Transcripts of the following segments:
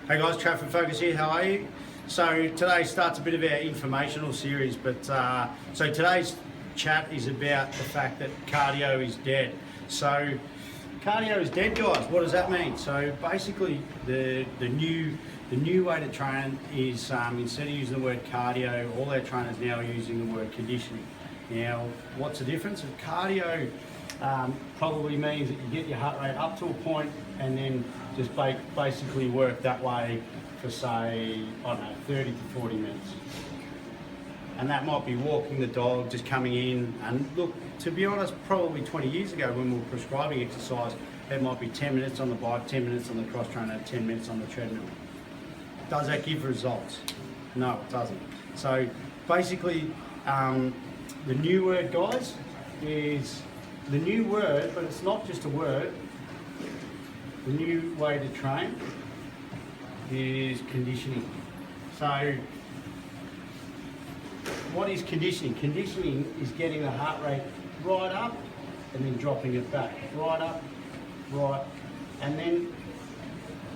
Hey guys, Traffic Focus here, how are you? So today starts a bit of our informational series, but so today's chat is about the fact that cardio is dead. So cardio is dead, guys. What does that mean? So basically the new way to train is instead of using the word cardio, all our trainers now are using the word conditioning. Now, what's the difference? Cardio probably means that you get your heart rate up to a point and then just basically work that way for, say, I don't know, 30 to 40 minutes. And that might be walking the dog, just coming in. And look, to be honest, probably 20 years ago when we were prescribing exercise, it might be 10 minutes on the bike, 10 minutes on the cross trainer, 10 minutes on the treadmill. Does that give results? No, it doesn't. So basically, the new word, guys, is the new word, but it's not just a word. The new way to train is conditioning. So what is conditioning? Conditioning is getting the heart rate right up and then dropping it back. Right up, right. And then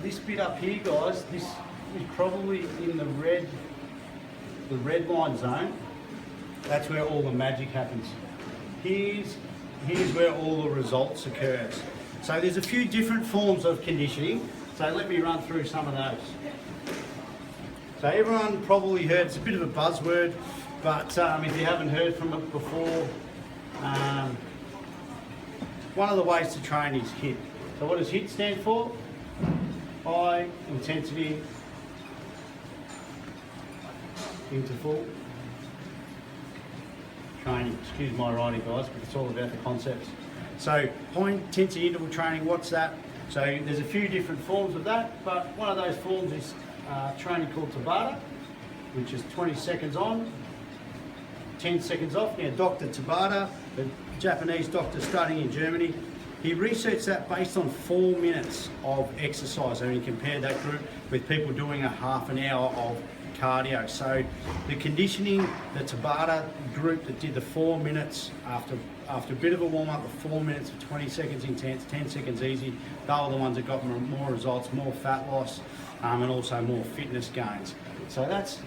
this bit up here, guys, this is probably in the red line zone. That's where all the magic happens. Here's where all the results occurs. So there's a few different forms of conditioning. So let me run through some of those. So everyone probably heard, it's a bit of a buzzword, but if you haven't heard from it before, one of the ways to train is HIIT. So what does HIIT stand for? High intensity interval training. Excuse my writing, guys, but it's all about the concepts. So high intensity interval training, what's that? So there's a few different forms of that, but one of those forms is training called Tabata, which is 20 seconds on, 10 seconds off. Now Dr. Tabata, the Japanese doctor studying in Germany, he researched that based on 4 minutes of exercise, and he compared that group with people doing a half an hour of cardio. So the conditioning, the Tabata group that did the 4 minutes after a bit of a warm up, the 4 minutes of 20 seconds intense, 10 seconds easy, they were the ones that got more results, more fat loss, and also more fitness gains. So that's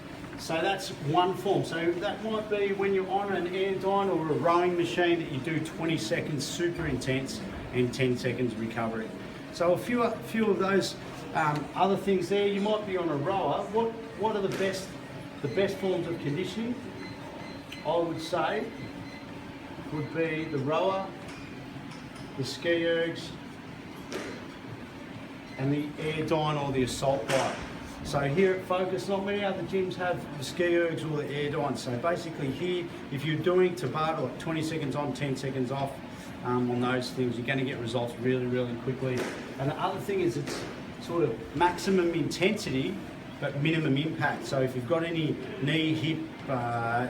one form. So that might be when you're on an air dyne or a rowing machine that you do 20 seconds super intense and 10 seconds recovery. So a few of those other things there. You might be on a rower. What are the best forms of conditioning? I would say would be the rower, the ski ergs, and the air dyne or the assault bike. So here at Focus, not many other gyms have the ski ergs or the air dyne. So basically here, if you're doing Tabata, like 20 seconds on, 10 seconds off on those things, you're going to get results really, really quickly. And the other thing is it's sort of maximum intensity, but minimum impact. So if you've got any knee, hip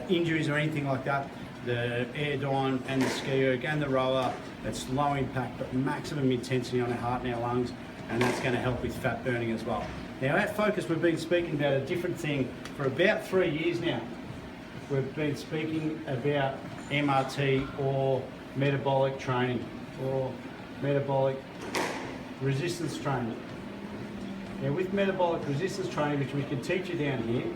injuries or anything like that, the air dyne and the ski erg and the rower, it's low impact, but maximum intensity on our heart and our lungs, and that's going to help with fat burning as well. Now at Focus, we've been speaking about a different thing for about 3 years now. We've been speaking about MRT or metabolic training or metabolic resistance training. Now with metabolic resistance training, which we can teach you down here,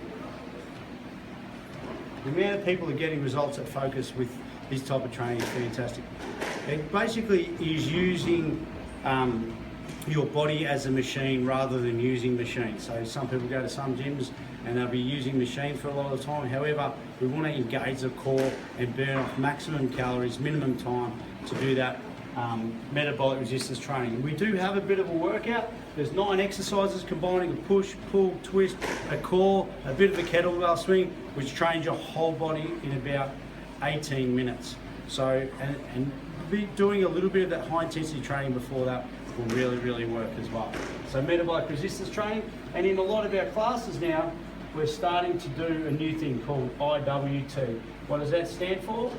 the amount of people who are getting results at Focus with this type of training is fantastic. It basically is using your body as a machine rather than using machines. So some people go to some gyms and they'll be using machines for a lot of the time. However, we want to engage the core and burn off maximum calories, minimum time to do that metabolic resistance training. And we do have a bit of a workout. There's 9 exercises combining a push, pull, twist, a core, a bit of a kettlebell swing, which trains your whole body in about 18 minutes. So, and be doing a little bit of that high intensity training before that will really, really work as well. So metabolic resistance training, and in a lot of our classes now, we're starting to do a new thing called IWT. What does that stand for?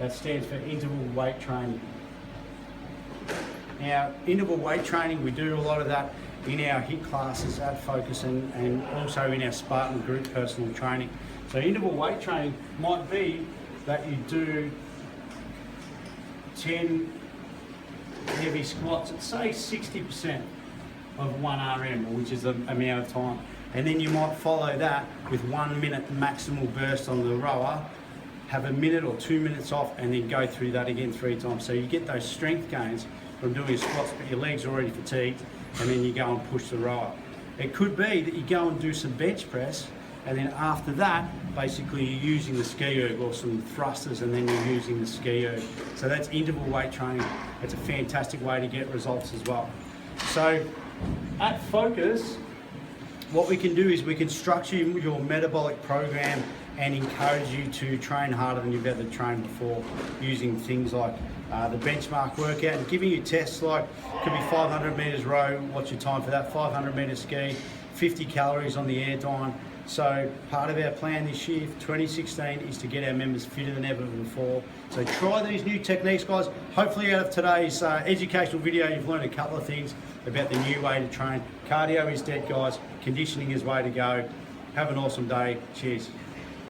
That stands for interval weight training. Now, interval weight training, we do a lot of that in our HIIT classes at Focus and also in our Spartan group personal training. So interval weight training might be that you do 10 heavy squats at say 60% of 1 RM, which is the amount of time. And then you might follow that with 1 minute maximal burst on the rower, have a minute or 2 minutes off, and then go through that again 3 times. So you get those strength gains from doing squats, but your legs are already fatigued, and then you go and push the rower. It could be that you go and do some bench press, and then after that, basically you're using the ski erg or some thrusters, and then you're using the ski erg. So that's interval weight training. It's a fantastic way to get results as well. So at Focus, what we can do is we can structure your metabolic program and encourage you to train harder than you've ever trained before, using things like the benchmark workout and giving you tests like, could be 500 meters row, what's your time for that, 500 meter ski, 50 calories on the air time. So part of our plan this year, 2016, is to get our members fitter than ever before. So try these new techniques, guys. Hopefully out of today's educational video, you've learned a couple of things about the new way to train. Cardio is dead, guys. Conditioning is the way to go. Have an awesome day. Cheers.